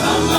I'm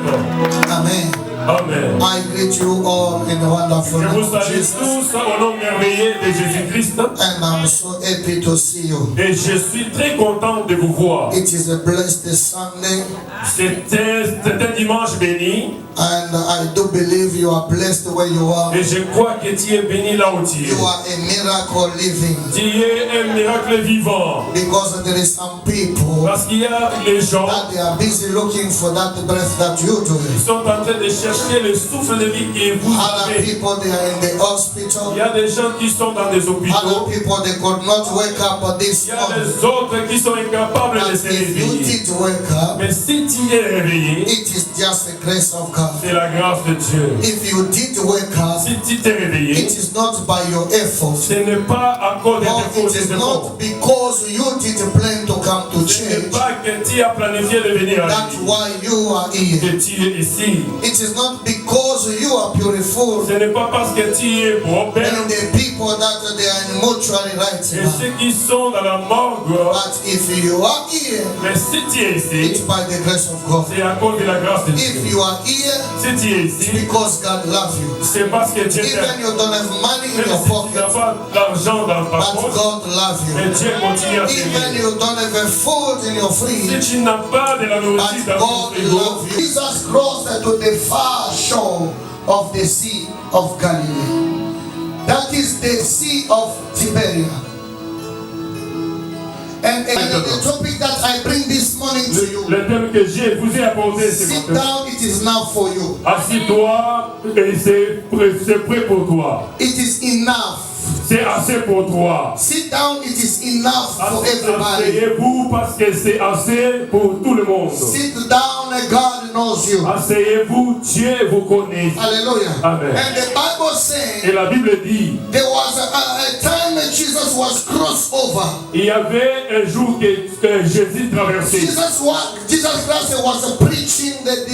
Amen. Amen. I greet you all in the wonderful Je name vous of salue Jesus. tous au nom merveilleux de Jésus-Christ. And I'm so happy to see you. Et je suis très content de vous voir. It is a blessed Sunday. C'est un dimanche béni. And I do believe you are blessed where you are. Et je crois que tu es béni là où tu es. You are a miracle living. Tu es un miracle vivant. Because there is some people Parce qu'il y a les gens that they are busy looking for that breath that you do. qui sont en train de chercher le souffle de vie que vous Other avez. people they are in the Il hospital. y a des gens qui sont dans des Other hôpitaux. people they could not wake up this Il y a morning. les autres qui sont incapables de But se if you réveiller. did wake up, Mais si tu es réveillé, it is just the grace of God. c'est la grâce de Dieu. If you did wake up, Si tu t'es réveillé, it is not by your effort. ce n'est pas à cause de Or tes it is efforts. not because you did plan to come to Ce n'est church. pas que tu as planifié de venir à That's l'église. why you are here. Que tu es ici. It is not because you are beautiful Ce n'est pas parce que tu es beau, belle, and the people that they are in mortuary right et now. ceux qui sont dans la morgue. But if you are here, Mais si tu es it's ici, by the grace of God. c'est à cause de la grâce de If Dieu. you are here, Si tu es it's ici, because God loves you. c'est parce que Dieu Even t'aime. you don't have money in Même your si tu pocket, n'as pas d'argent dans ta but poche, God loves mais you. Dieu continue à Even t'aimer. you don't have a food in your Si fridge, tu n'as pas de la nourriture but dans ton God frigo, loves you. Jesus crossed to the far shore of the Sea of Galilee. That is the Sea of Tiberias. And the topic that I bring this morning to you, le thème que je vous ai apporté ce sit matin. down, it is now for you. Assis-toi et c'est prêt pour toi. It is enough. C'est assez pour toi. Sit down, it is enough for everybody. Asseyez-vous parce que c'est assez pour tout le monde. Sit down, and God knows you. Asseyez-vous, Dieu vous connaît. Hallelujah. Amen. And the Bible Et says la Bible dit, there was a time when Jesus was crossed over. il y avait un jour que Jésus traversait. Jesus Christ was preaching the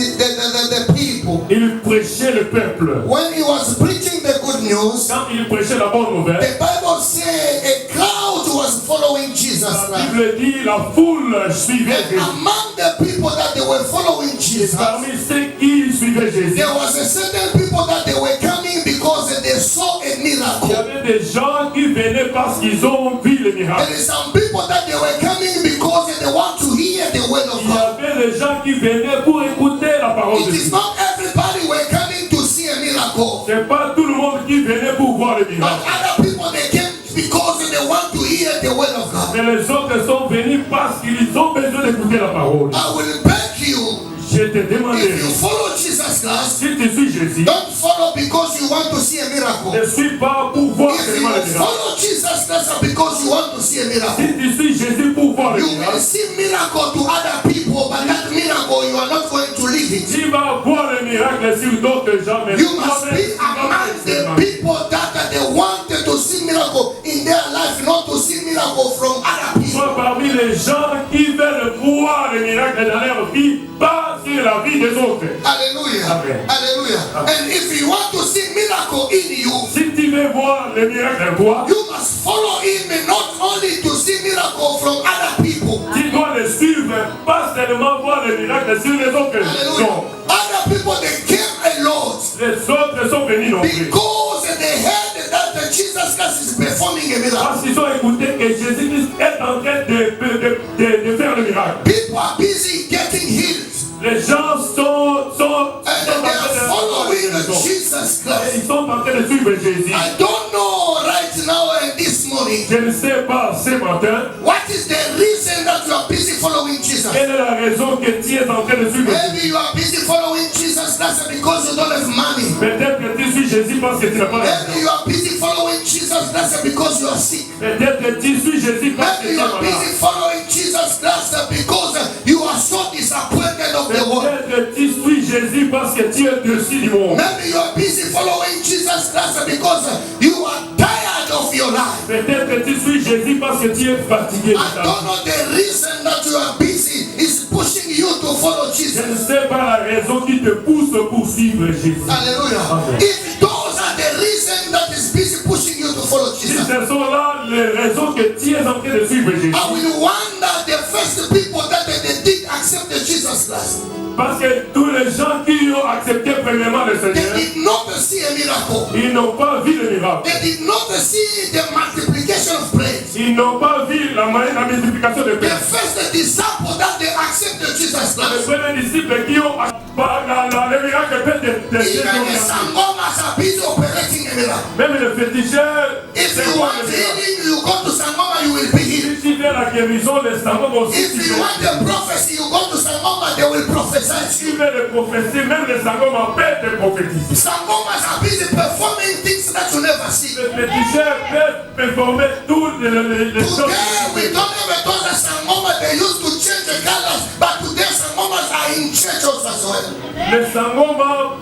people. Il prêchait le peuple. When he was preaching the good news, Quand il prêchait la bonne nouvelle, the Bible says a crowd was following Jesus la Christ. Bible dit, la foule suivait And Jésus. among the people that they were following Jesus, Parmi ceux qui suivaient Jésus, there was a certain people that they were coming because they saw a il y miracle. avait des gens qui venaient parce qu'ils ont vu le miracle. There is some people that they were coming because they want to hear the word of Il y God. avait des gens qui venaient pour écouter la parole It de is Dieu. not everybody were coming to see a miracle. Ce n'est pas tout le monde qui venait pour voir le But miracle. other people they came because they want to hear the word of God. Mais les autres sont venus parce qu'ils ont besoin d'écouter la parole. I will beg you, Je te demande, if you follow Jesus Christ, si tu suis Jésus, don't follow because you want to see a miracle. ne suis pas pour voir If seulement le you miracle. follow Jesus Christ because you want to see a miracle, Si tu suis Jésus pour voir le you will miracle, see miracle to other people, but that miracle you are not going to live it. tu vas voir le miracle sur d'autres gens, mais You must be among the people that they wanted to see miracle in their life, not to see miracle from other people. Sois parmi les gens qui veulent voir le miracle dans leur vie, pas sur la vie des autres. Hallelujah. Amen. Hallelujah. And if you want to see miracle in you, Si tu veux voir le miracle en toi, you must follow him and not only to see miracle from other people. tu dois le suivre, pas seulement voir le miracle sur les autres Hallelujah. gens. Other people they came a lot Les autres sont venus non plus. because they heard that Jesus Christ is performing a miracle. Parce qu'ils ont écouté que Jésus-Christ est en train de faire le miracle. People are busy getting healed Les gens sont and they are following Jesus Christ. Ils sont en train de suivre Jésus. I don't know right now and this morning Je ne sais pas ce matin what is the reason that you are busy following Jesus. quelle est la raison que tu es en train de suivre Jésus. Maybe you are busy following Jesus Christ because you don't have money. Peut-être que tu suis Jésus parce que tu n'as pas d'argent. Maybe you are busy following Jesus Christ because you are sick. Peut-être que tu suis Jésus parce que Maybe tu you es are busy malade. following Jesus Christ because you are so disappointed of the world. Peut-être que tu suis Jésus parce que tu es déçu du monde. Maybe you are busy following Jesus Christ because you are tired of your life. Peut-être que tu suis Jésus parce que tu es fatigué de I ta don't vie. know the reason that you are busy is pushing you to follow Je Jesus. ne sais pas la raison qui te pousse pour suivre Jésus. Hallelujah. Amen. If those are the reason that is busy pushing you to follow Si Jesus, ce sont là les raisons que tu es en train de suivre Jésus. I will wonder the first people that they did accept the Jesus Christ. Parce que tous les les gens qui ont accepté premièrement le they Seigneur, did not see a miracle. ils n'ont pas vu le miracle. They did not see the multiplication of bread. Ils n'ont pas vu la multiplication de The pain. first disciple that they accepted Jesus Les Christ. premiers disciples qui ont le miracle de Jésus. Even the sangomas are busy operating a miracle. Même les féticheurs, If you want healing, you go to Sangoma, you will be healed. si tu veux la guérison, les sangoma aussi. If you want a prophecy, you go to Sangoma, they will prophesy to Si you. tu veux les prophéties, même les sangoma peuvent te prophétiser. Sangomas are busy performing things that you never see. Les féticheurs peuvent performer toutes les choses. Today, we don't even know the Sangoma, they used to change the colors, but today Sangomas are in churches as well. Les sangoma,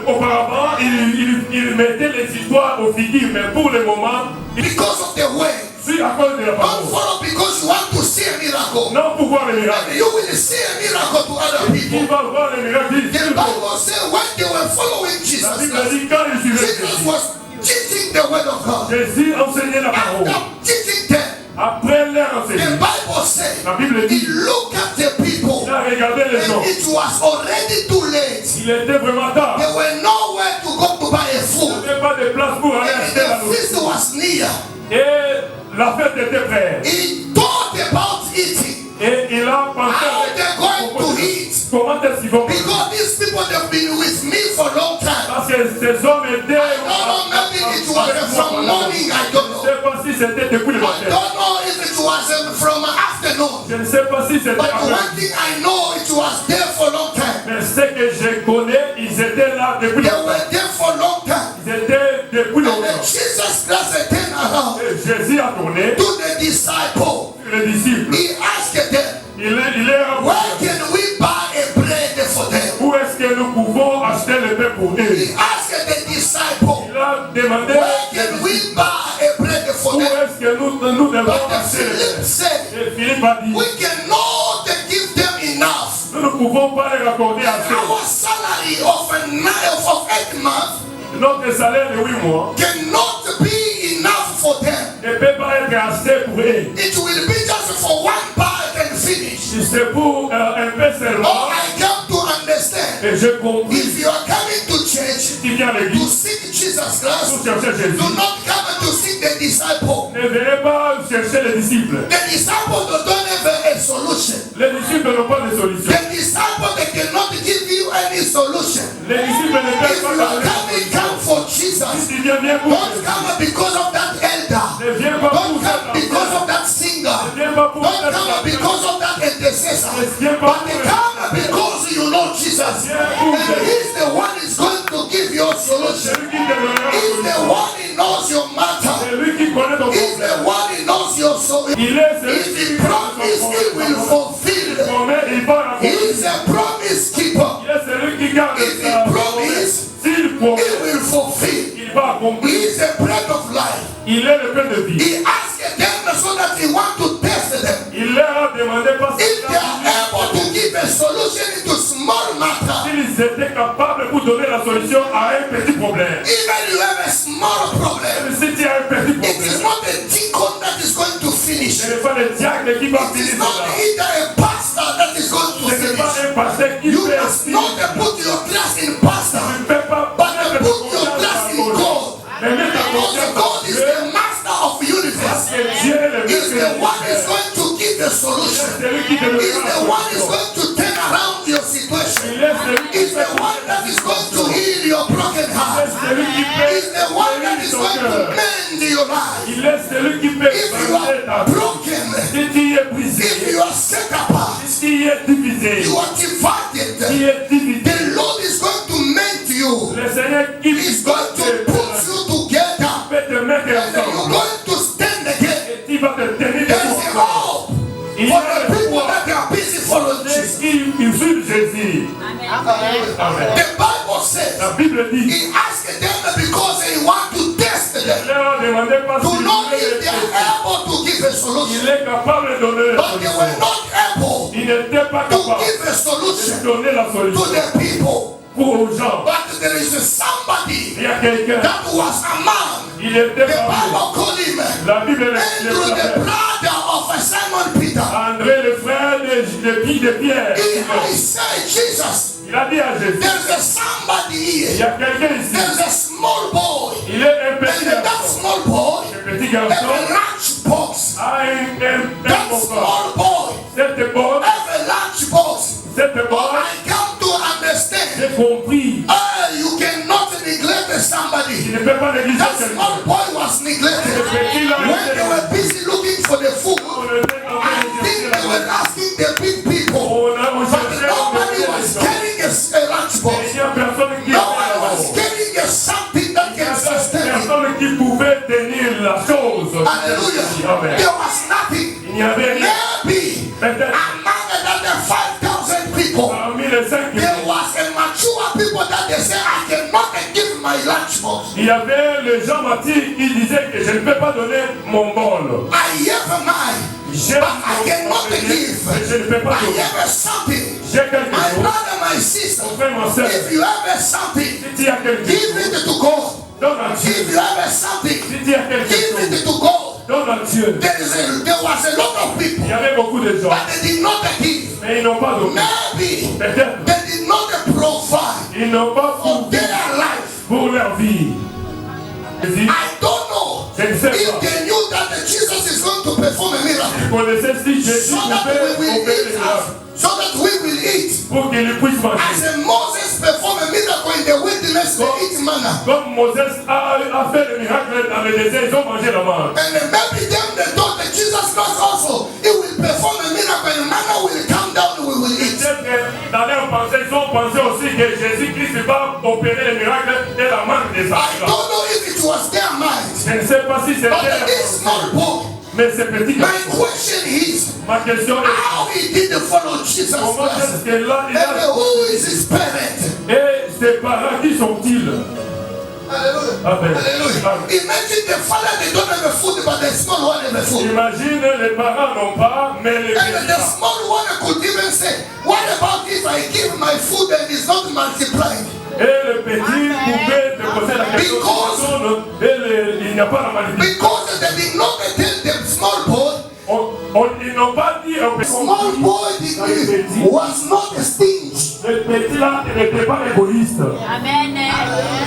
auparavant, ils mettaient les histoires aux figures, mais pour le moment, Because of the way. si à cause de la Don't parole. follow because you want to see a miracle. Non pour voir le miracle. And you will see a miracle to other Qui people. va voir le miracle? The Bible says when they were following La Jesus, Bible dit quand ils suivaient Jesus Jésus, was teaching the word of God. Jésus enseignait la parole. After teaching them, Après leur the enseignement, Bible says la Bible he dit, looked at the people il a regardé les gens. and it was already too late. Il était vraiment tard. There were nowhere to go to buy a Il food. n'y avait pas de place pour aller And acheter la the nourriture. feast was near. Et la fête était prête. He thought about eating. Et il a pensé How they're going to eat. comment est-ce qu'ils vont manger. Because these people they've been with me for a long time. Parce que ces hommes étaient. I don't know, maybe it was from morning, I don't Je ne know. sais pas si c'était depuis le I matin. don't know if it was from afternoon. Je ne sais pas si c'était But après. one thing I know, it was there for a long time. Mais ce que je connais, ils étaient là depuis They longtemps. were there for a long time. Ils étaient depuis And then longtemps. Jesus Christ turned around Et Jésus a tourné to the disciple. les disciples. He asked them, Il est where can we buy a bread for them? où est-ce que nous pouvons acheter le pain pour eux? He asked the disciple, Il a demandé where can we buy a bread for où them? est-ce que nous devons But acheter le Philip pain. said, Et Philippe a dit, we cannot give them enough. nous ne pouvons pas les raccorder à ceux. Our salary of 8 months Notre salaire de 8 mois cannot be enough for them. ne peut pas être acheté pour eux. It will be just for one bite and finish. C'est pour un peu seulement. All I come to understand, Et j'ai compris. if you are coming to church Tu viens à to l'église seek Jesus pour Christ, chercher Jésus. do not come to seek the disciple. Ne venez pas chercher les disciples. The disciple don't have a solution. Les disciples n'ont pas de solution. The disciple they cannot give you any solution. Les disciples ne If peuvent pas you are donner de coming, solution. come for Si Jesus. tu viens pour Don't Jésus, come because of that elder. ne viens pas Don't pour come because of that singer. Ne viens pas pour Don't come because of that intercessor. Ne viens pas But pour come because you know Jesus. And He's the one who's going to give you a solution. celui qui te donnera la He's the solution. one who knows your matter. C'est lui qui connaît ton He's problème. the one who knows your soul. Il est celui If qui He connaît promised, ton He will problème. fulfill. Il va l'accomplir. He's a promise keeper. Il est celui qui garde If He sa promesse. promised, S'il He promet, will fulfill. il va accomplir. He is the bread of life. Il est le pain de vie. He asked them so that He want to test them. Il leur a demandé parce If they are able to give a solution into small matter, s'ils étaient capables pour donner la solution à un petit problème. even you have a small problem, Même si tu as un petit it is problème, not a deacon that is going to finish. ce n'est pas le diacre qui va It is finir not cela. either a pastor that is going to Ce n'est pas finish. un pasteur qui You fait must finir. not put your trust in pastor, Tu ne peux pas but mettre put ta your confiance trust dans in Dieu. God. Mais mets ta Because confiance God dans is Dieu. the master of universe. Parce que Dieu est le He's maître the de one who is l'univers. going to give the solution. C'est lui qui te He's donnera the la one who is solution. going to turn around your situation. Il est celui qui He's fait the one that is going to heal your broken heart. C'est lui qui peut He's the one that guérir is ton going to cœur. mend your life. Il est celui qui peut If you changer ta are vie. broken, Si tu es if brisé, you are set apart, si tu es divisé, you are divided, tu es divisé, the Lord is going to mend you. le Seigneur qui He's going to put you together. peut te mettre And you're ensemble. going to stand again. Et tu vas te tenir There's debout. a hope for the people that are busy following Ceux Jesus. qui suivent Jésus. Amen. The Bible says La Bible dit, He asked them because He want to test il them leur a demandé pas to s'ils know voulaient if le they are tester. able to give a Il solution. est capable de donner la But they were solution. not able Il n'était pas to capable give a de solution donner la to solution the people. pour aux gens. But there is somebody Il y a quelqu'un, that was a man. il était The parmi. Bible called him La Bible Andrew, the le brother of Simon Peter. André, le frère de Pierre. I said, Jesus, Il a dit à Jésus, there's a somebody il here. y a quelqu'un ici. There's a small boy. Il est un petit And that garçon. small boy Ce petit has garçon a lunch box. a un That bonbon. small boy Cette bonne, has a lunch box. cette Oh, bonne, I come to understand. j'ai compris. You cannot neglect Il somebody. ne peut pas négliger That quelqu'un. small boy was neglected. Ce petit là, When they were busy looking for the food, on le met en train I de think chercher they la were bonne. asking the big people. On But cherchait nobody was carrying a lunch box. Il y a personne qui No one was carrying something that can sustain it. personne qui pouvait tenir la chose. Hallelujah. Amen. There was nothing. Il n'y avait rien. Maybe Peut-être among the 5,000 people, parmi les 5 there was a mature people that they say, I cannot give my lunch box. il y avait le Jean Baptiste qui disait que je ne peux pas donner mon bol. I have mine, J'ai but I cannot mais give. je ne peux pas I donner. have something. J'ai quelque My chose. brother, my sister, Mon frère, ma soeur, if you have something, si tu as quelque give chose, it to God. donne à Dieu. If you have something, Si tu as quelque give chose, it to God. donne à Dieu. There was a lot of people, Il y avait beaucoup de gens, but they did not give. mais ils n'ont pas donné. Maybe Peut-être they did not provide ils n'ont pas for pour, their life. pour leur vie. Jésus, I don't know je ne sais if pas. they knew that Jesus is going to perform a miracle, Ils connaissaient si Jésus so that pouvait we will opérer les eat, miracles so that we will eat. pour qu'ils puissent manger. As Moses performed a miracle in the wilderness, they eat manna. Comme Moïse a fait le miracle dans le désert, ils ont mangé la manne. And then maybe them they thought that Jesus Christ also, he will perform a miracle and manna will come down and we will eat. Peut-être que dans leur pensée, ils ont pensé aussi que Jésus-Christ va opérer le miracle et la manne I descendra. don't know if it was their mind, Je ne sais pas si c'était but leur this small pensée. boy, Mais ce petit my garçon, question is, ma question est how he did follow Jesus comment Christ? est-ce que là, il And a... who is his parent? Et ses parents, qui sont-ils? Hallelujah. Amen. Hallelujah. Imagine the father, they don't have a food, but the small one have a food. Imagine, les parents n'ont pas, mais les And the petits. small one could even say, what about if I give my food and it's not multiplying? Et le petit pouvait te poser la question. Il n'y a pas la maladie. Because they did not tell the small boy, Ils n'ont pas dit au petit. small boy was not a stingy. Le petit là, il n'était pas égoïste. Amen.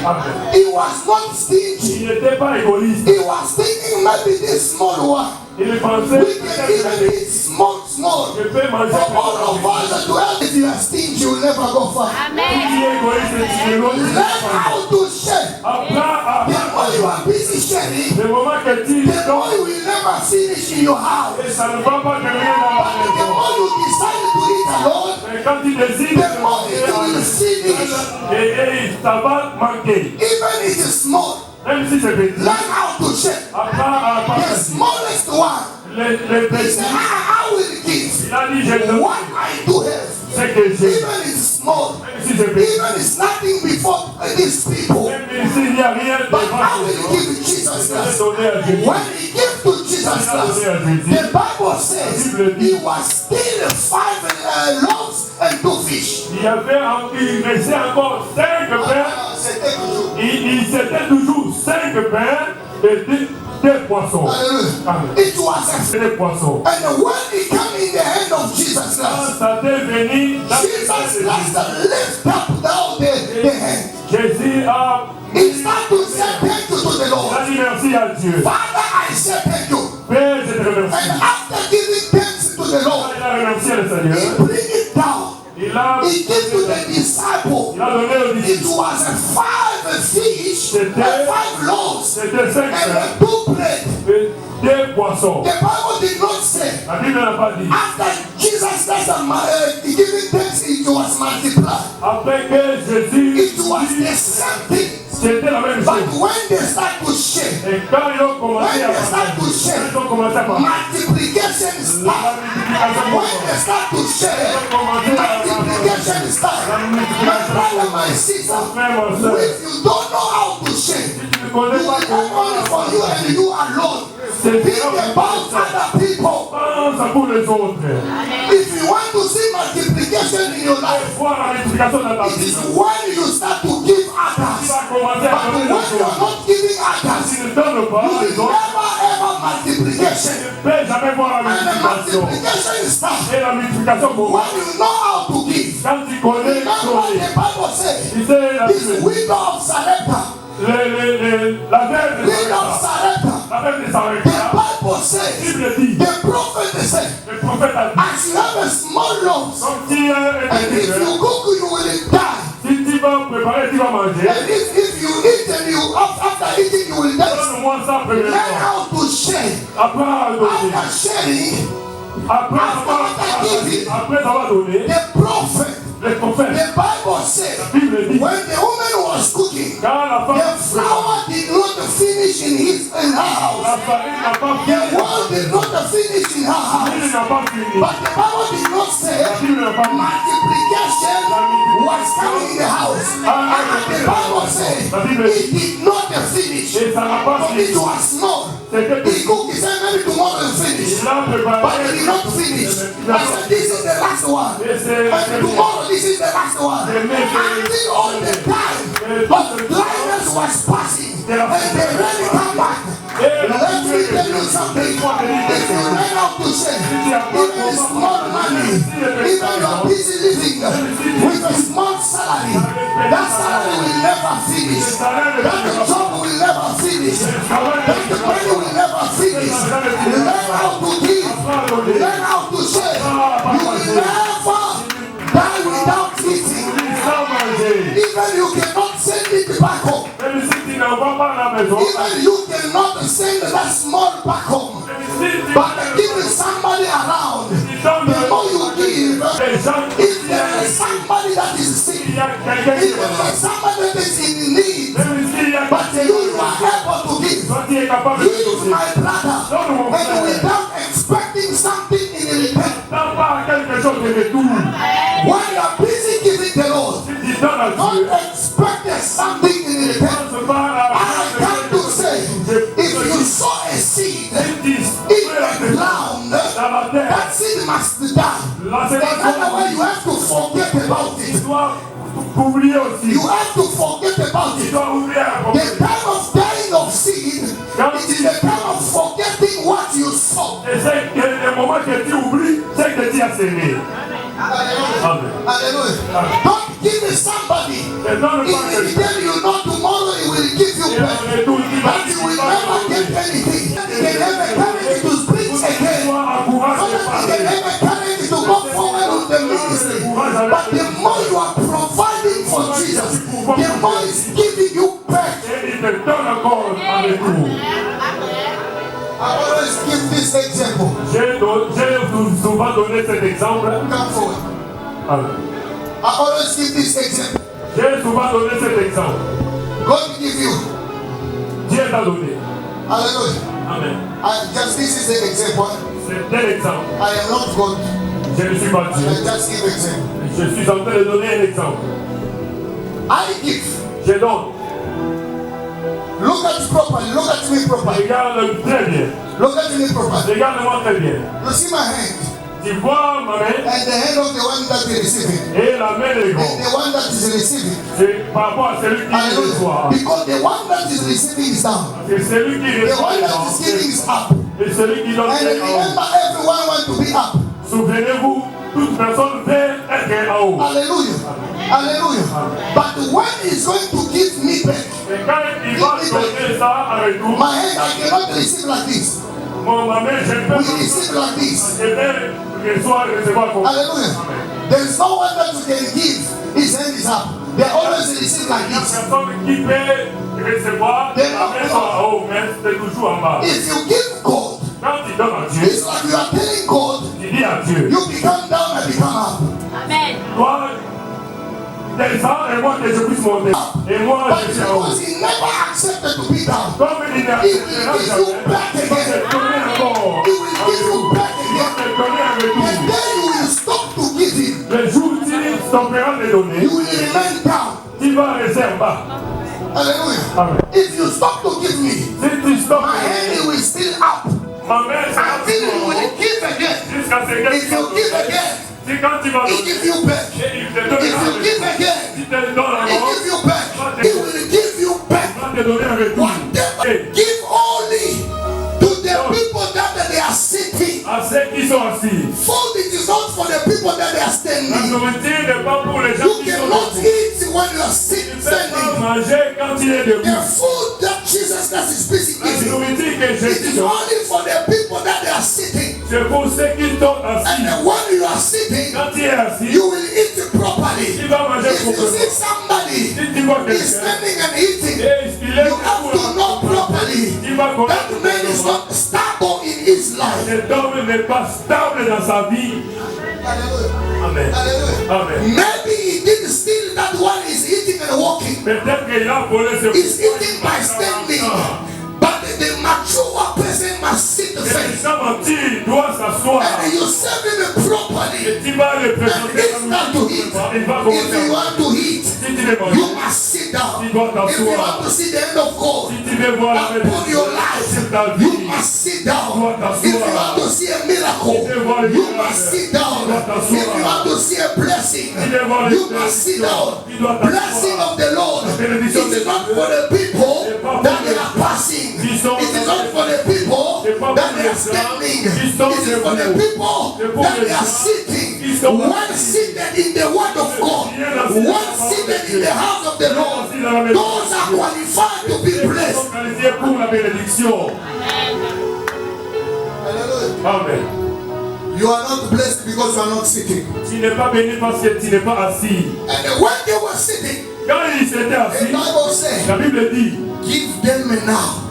Amen. He was not stingy. Il n'était pas égoïste. He was thinking maybe this small one, Il pensait we can even eat small. je peux manger For all of us to help, if you are stingy, you will never go far. Si Amen. tu es égoïste, tu es égoïste. Learn how to share. The more you are busy sharing, Le moment que tu the more you will never finish in your house. et ça ne va pas terminer dans la But the maison. more you decide to eat alone, Mais quand tu décides the more it will finish. et ça va manquer. Even if it's small, Même si c'est petit, learn how to share. apprends à The partager. smallest one, Les he petits, said, I will give il a dit, je te what I do have. ce que j'ai. Even if it's small, Même si c'est petit, even if it's nothing before these people, même s'il n'y a rien but devant I les will gens, give it Jesus je vais Christ. donner à Jésus. When he gave to Jesus Christ, the Bible says he was still 5 loaves and 2 fish. Il restait encore 5 pains. C'était toujours. Il s'était toujours 5 pains et 2 poissons. Hallelujah. It was a 2 poissons. and when he came in the hand of Jesus Quand Christ, ça t'est venu dans Jesus Christ lift up down the hand. Jésus a He started to say thank you to the il Lord. a dit merci à Dieu. Father, I say thank you. Père, je te remercie. And after giving thanks to the Lord, Il a remercié le Seigneur. he bring it down. Il a He gave to the disciple. il a donné aux It disciples. was a 5 fish and 5 loaves C'était 5 pains and 2 bread. et 2 poissons. The Bible did not say La Bible n'a pas dit. after Jesus Christ giving thanks, it was multiplied. Après que Jésus It was the same thing. c'était la même But chose. when they start to share, Et quand ils ont commencé à partager, quand ils ont commencé à partager, multiplication la start. multiplication When they start to share, multiplication start. My brother, my sister, frère, mon soeur, if you don't know how to share, si tu ne you connais will pas have only for you and you alone. Think about other people. pense pour les autres. If you want to see multiplication in your life, Voir la multiplication dans ta it vie. is when you start to give Tu others. vas commencer à But donner when les you are autres. not giving Si others, tu ne donnes pas you les will autres, never ever multiplication. tu ne peux jamais voir la And the multiplication. multiplication is start Et la multiplication commence when you know how to give. Quand tu connais, remember the Bible says, tu sais la this Bible. widow of Sarepta, La veuve de widow of Sarepta. Sarepta, La veuve de the Sarepta. Bible says, Bible dit, the prophet said, le prophète a dit, as you have a small loaf, comme si and if you cook, you will die. si tu vas préparer, tu vas manger. And if you eat and you after eating, you will die. Donne-moi ça Learn premièrement. how to share. Après avoir donné, After sharing, après avoir donné, the prophet, les prophètes, the Bible said, la Bible dit, when the woman was cooking, quand la the femme, flour did not finish in her la house. farine n'a pas The fini, oil did not finish in her la house. farine n'a pas fini, But the Bible did not say la Bible n'a pas fini. multiplication was coming in the house. And the Bible said it did not finish. Et ça n'a pas But it fini. was small. C'est que He cooked, he said maybe tomorrow will finish. il a But préparé, it did not finish. I said this is the last one. et c'est And tomorrow this is the last one. Until all the time of blindness was passing. And they really come back. Let me tell you something. If you learn how to say, even small money, even you are busy living with a small salary, that salary will never finish. That job will never finish. That money will never finish. Learn how to give. Learn how to share. You will never die without eating. sans manger. Even you cannot send it back home. Même si tu n'envoies pas à la maison, Even you cannot send that small back home. même si tu But give somebody around. The more you give, les gens, if there is somebody that is sick, il y a quelqu'un qui if there is somebody that is in need, même s'il y a but you are able to give, toi tu es capable de give donner. my brother, and without expecting something in return. T'as pas quelque chose de retour. When you are busy giving the Lord, Si tu donnes à Dieu, don't expect something in return. pense pas à I come to say, if you sow a seed in the ground, dans la terre, that seed must die. la In other sélection, words, you have to forget about tu it. dois oublier aussi. You have to forget about Tu it. dois oublier à The time of dying of seed, it is the time of forgetting what you sow. Et c'est que le moment que tu oublies, c'est que tu as sémé. Amen. Hallelujah. Don't give it somebody. Et donne If pas he que tell you not tomorrow, he will give you back. But you will never get anything. He can never courage to preach again. sois So encouragé that par he can never courage to go forward with the ministry. But the more you are providing for Jesus, the more he's giving you back. et il te donne encore en retour. I always give this example. J'ai souvent donné cet exemple. Come forward. Amen. I always give this example. J'ai souvent donné cet exemple. God give you. Dieu t'a donné. Hallelujah. Amen. Just this is an example. C'est un exemple. I am not God. Je ne suis pas Dieu. I just give example. Je suis en train de donner un exemple. I give. Je donne. Look at properly. Look at me properly. Regarde très bien. Look at me properly. Regarde-moi très bien. You see my hand Tu vois ma main and the hand of the one that is receiving, et la main de and gros. the one that is receiving. C'est par rapport à celui qui Hallelujah. reçoit. Because the one that is receiving is down. C'est celui qui The reçoit one est that en is giving is up. et celui qui donne And est en haut. remember, everyone wants to be up. Souvenez-vous, toute personne veut être en haut. Hallelujah. Hallelujah. But when he's going to give me back, Et quand il va donner ça en retour, my hand I cannot receive like this. ma main, je We peux receive like this. je vais recevoir comme Hallelujah. There is no one that you can give. His hand is up. They always receive like la this. personne qui peut recevoir, la main soit en haut, mais c'est toujours en bas. If you give God, Quand tu donnes à Dieu, it's like you are telling God, tu dis à Dieu, you become down and become up. Amen. toi, descends et moi que je puisse monter. Et moi, But je suis en haut. because he never accepted to be down, Comme il n'a he will give you back il va te again. donner encore. He will give you back Il va again. te donner un And retour. then you will stop to give him. Le jour où tu stopperas de donner, You will remain down. tu vas rester en bas. Hallelujah. Amen. If you stop to give me, Si tu stoppes, my hand will still up. ma main sera Until you will give again. jusqu'à ce que If you give again, si quand tu vas he donner, give you back. et il te donne If un you retour. give again, Si tu te donnes he encore, give you back. He will give you back. il va te donner un retour. Whatever. Et Give only to the people that they are sitting. à ceux qui sont assis, Food it is not for the people people that are La standing. nourriture n'est pas pour les gens You qui sont cannot debout. eat when you are Tu ne peux pas standing. manger quand il est The debout. food that Jesus Christ is busy La eating, nourriture que it Jésus is donne, only for the people that are sitting. c'est pour ceux qui sont assis. And then when you are sitting, Quand il est assis, you will eat properly. il va manger If you proprement. see somebody Si tu vois is quelqu'un, standing and eating, et il est you have to know properly il va that connaître man is not stable in his life. cet homme n'est pas stable dans sa vie. Hallelujah. Amen. Hallelujah. Amen. Maybe he didn't steal that one is eating and walking. Peut-être qu'il a volé ce He's eating by standing. But the mature person must sit Et first. le menti doit s'asseoir. And you serve him properly. Et tu vas le And présenter it's comme not to eat. il va If commencer you à want to eat, Si tu veux manger, you must sit down. tu dois If you t'asseoir. want to see the end of God Si tu veux voir la upon your sur life, ta you vie, must sit down. Tu dois t'asseoir. If you want to see a miracle, Tu veux voir le you miracle. must sit down. Tu dois t'asseoir. If you want to see a blessing, Tu veux voir les you must sit down. Tu dois t'asseoir. Blessing of the Lord. It bénédiction de is not Dieu. for the people C'est pas pour that les they are passing. qui sont It is not for the people C'est pas that pour they les are gens standing. qui sont It is for the debout. people C'est pour that les they are gens sitting. qui sont One seated in the word of God. One seated in the house of the Lord. Those are qualified to be Ils blessed. sont qualifiés pour la bénédiction. Hallelujah. Amen. You are not blessed because you are not sitting. Tu n'es pas béni parce que tu n'es pas assis. And when they were sitting, Quand ils s'étaient the assis, Bible said, la Bible dit, give them now.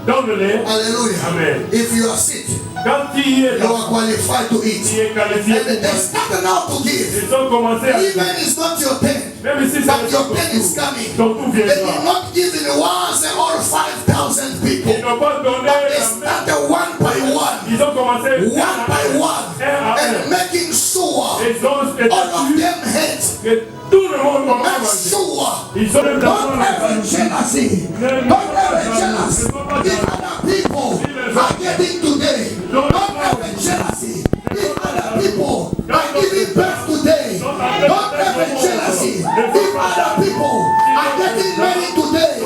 donne-les. Hallelujah. Amen. If you are sick, Quand tu es you are qualified to tu eat. es qualifié And they started now to give. Ils ont commencé à Even it's not your turn, même si but c'est your turn is coming. ton tour They did viendra. not give in once and all 5,000 people. Ils n'ont pas donné But they la started one by one, Ils ont commencé one by one, and making sure Ils ont été all of them heads. que tout le monde commence à Make manger. sure. Ils ont même Don't ever jealousy. Don't ever jealous. If other people are getting today, don't ever jealousy. If other people are giving birth today, don't ever jealousy. If other people are getting married today,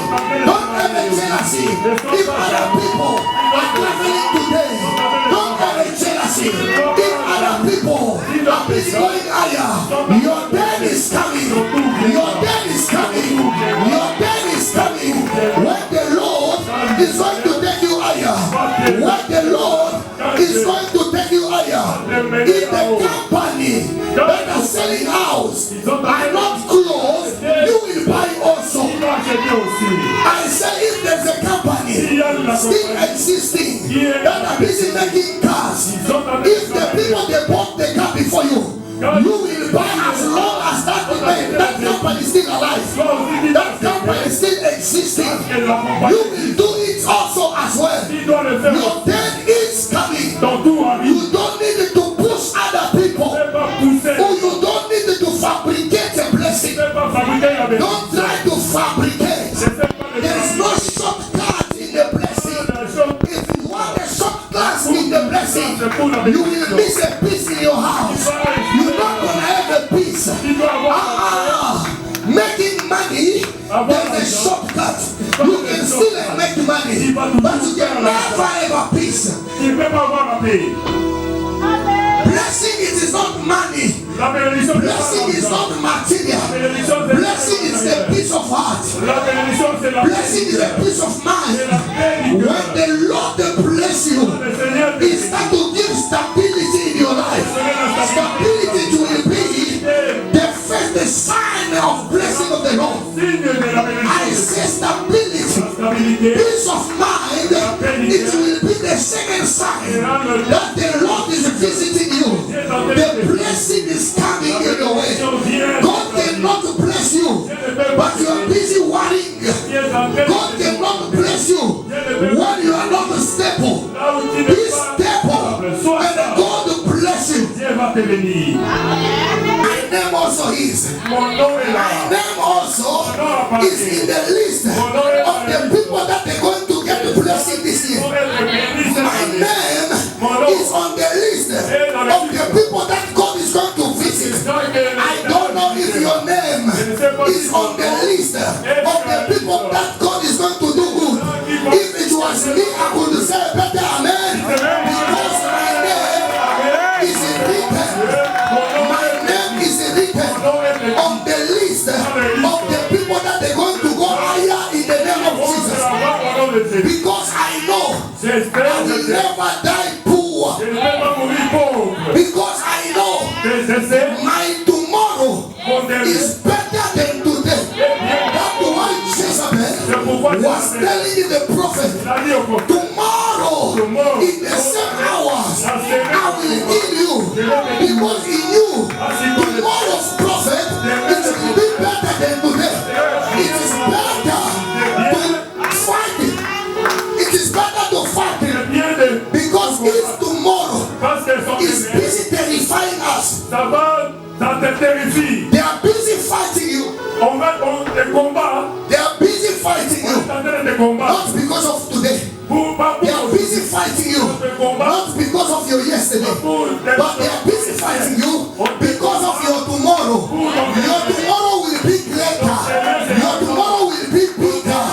don't ever jealousy. If other people are traveling today, don't ever jealousy. If other people are busy going higher, your day is coming. Your day is coming. Your day is coming. When the Lord is going to take you higher. When the Lord is going to take you higher. If the company that are selling house are not closed, you will buy also. Ils vont acheter aussi. I say if there's a company still existing that are busy making cars, if the people they bought the car before you, you will buy as long as that company is still alive. That company is still existing. You will do it also as well. Tu dois le faire. Your turn is coming. Ton tour arrive. You don't need to push other people. Ne pas pousser. Or you don't need to fabricate a blessing. Ne pas fabriquer la bénédiction. Don't try to fabricate. Ne fais pas de There is no shortcut in the blessing. If you want a shortcut in the blessing, you will miss a piece in your house. You're not gonna have a piece. Tu dois avoir Making money, there's a shortcut. You can still make money, but you can never have a piece. tu ne peux pas avoir la paix. Blessing, it is not money. La bénédiction, c'est pas Blessing is l'argent. not material. La bénédiction, c'est Blessing is a peace of heart. La bénédiction, c'est la Blessing is a peace of C'est la mind. paix du When cœur. the Lord bless you, Le Seigneur te He start to give stability in your life. Stability will be the first sign of blessing of the Lord. signe de la I bénédiction. say stability, Stabilité. peace of mind. It will be the second sign that the Lord is visiting you. The blessing is coming in your way. God cannot bless you, but you are busy worrying. God cannot bless you when you are not stable. Be stable, and God bless you. Dieu va te bénir. My name also is. Mon nom est My là. name also is in the list of the people that are going to get the blessing this year. Pour être béni cette My année. name is on the list of the people that God is going to visit. I don't know if your name is on the list of the people that God is going to do good. If it was me, I would say better amen. Because my name is written. My de Jésus. Because I know J'espère I que will je never die poor. ne vais pas mourir pauvre. Because I know Que je sais my tomorrow mon dernier is better than today. That's why Jezebel was telling the prophet, tomorrow in the same hours I will kill you. Because he knew tomorrow's prophet it will be better than today. It is better to fight it. It is better to fight it. Because if tomorrow is busy terrifying us, ça te terrifie. they are busy fighting you. Des combats. They are busy fighting you. Des combats. Not because of today. They are busy fighting you. Not because of your yesterday. But they are busy fighting you because of your tomorrow. Your tomorrow will be greater. Your tomorrow will be bigger.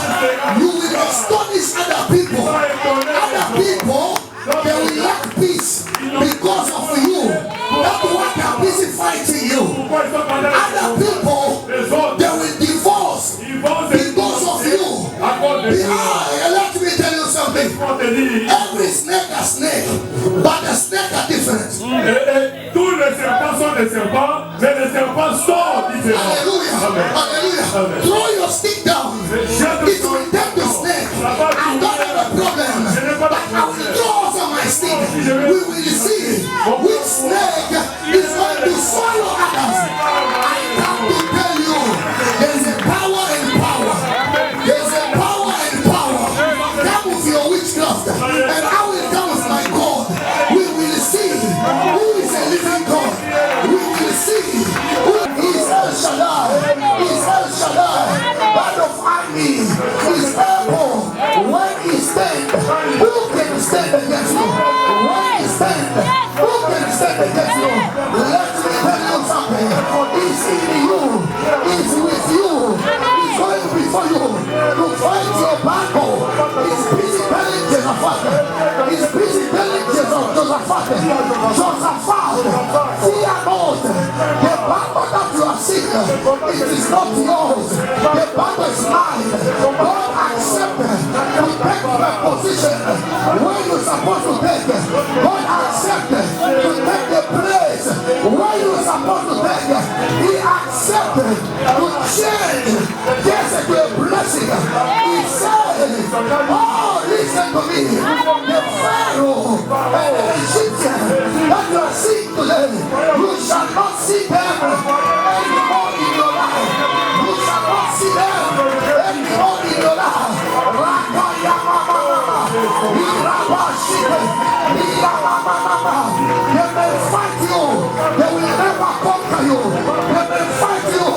You will astonish other people. Other people, they will lack peace because of you. That's why they are busy fighting you. Other people, they will divorce because of you. Let me tell you something. Every snake a snake, but the snake are different. Tous les serpents sont des serpents, mais les serpents sont différents. Hallelujah. Hallelujah. Throw your stick down. It will take the snake. I don't have a problem. But I will throw also my stick. We will see which snake is going to swallow others. I come to tell you, there's a power and power. There's a power and power. Come with your witchcraft, and I will come with my God. We will see who is a living God. We will see who is El Shaddai. Is El Shaddai. God of army is able. When he stands, who can stand against you? When he stands, who can stand against you? Let me tell you something. He's in you. He's with you. He's going before you to fight your battle. He's busy telling Jehoshaphat. He's busy telling Jehoshaphat. Fear not. The battle that you are seeing, it is not yours. The battle is mine. God accepted to take the position where you're supposed to take. God accepted to take the place where you're supposed to take. He accepted to change this to a blessing. He said, oh, listen to me. The Pharaoh and the Egyptian that you are seeing today, you shall not see them anymore in your life. You shall not see them anymore in your life. They may fight you, they will never conquer you. They may fight you,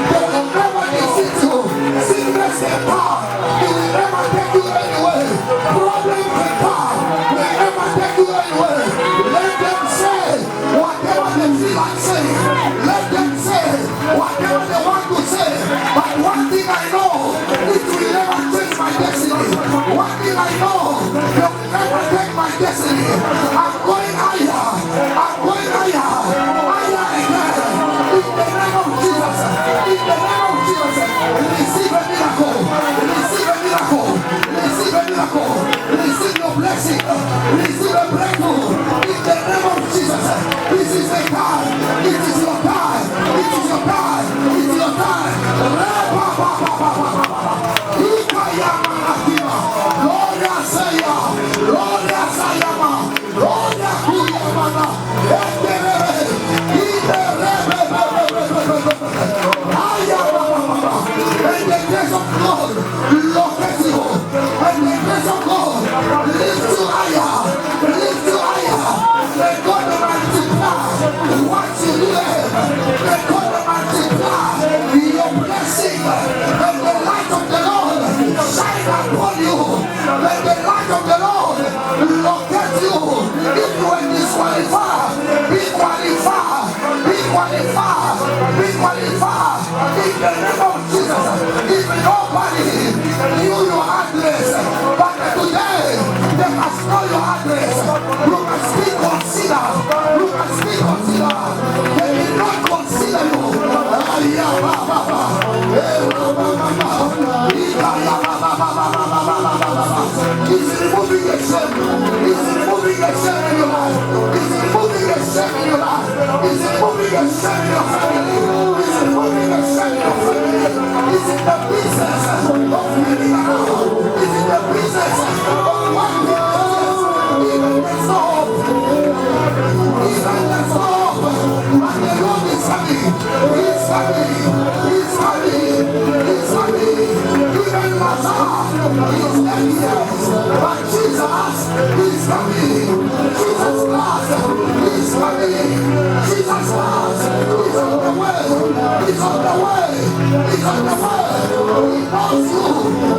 they will never defeat you. Sickness and power, it will never take you anywhere. Problem and power will never take you anywhere. Let them say whatever they feel like saying. Let them say whatever they want to say. But one thing I know, it will never change my destiny. One thing I know, they will never take my destiny. I'm going higher. I'm going higher. Higher again. In the name of Jesus. In the name of Jesus. Receive a miracle. Receive a miracle. Receive a miracle. Receive your blessing. Receive a breakthrough. In the name of Jesus. This is the time. It is your time. It is your time. It is your time. Gloria Saya. Gloria Sayama. Gloria Kuyamana. And the grace of God locate you. And the grace of God lift you higher. Lift you higher. May God multiply what you do. May God multiply your blessing. May the light of the Lord shine upon you. May the light of the Lord locate you. If you are disqualified, be qualified. Be qualified. Be qualified. In the name of Jesus. If nobody He's removing the shame. He's removing the shame in your life. He's removing the shame in your life. He's removing the shame in your family. He's removing the shame in your family. He's in the business of living around. He's in the business of one business. Even the soul. Even the soul. And the Lord is coming. He's coming. He's coming. He's coming. Even Mazar. He's not here. But Jesus is coming. Jesus Christ is coming. Jesus Christ is on the way. He's on the way. He's on the way. He knows you.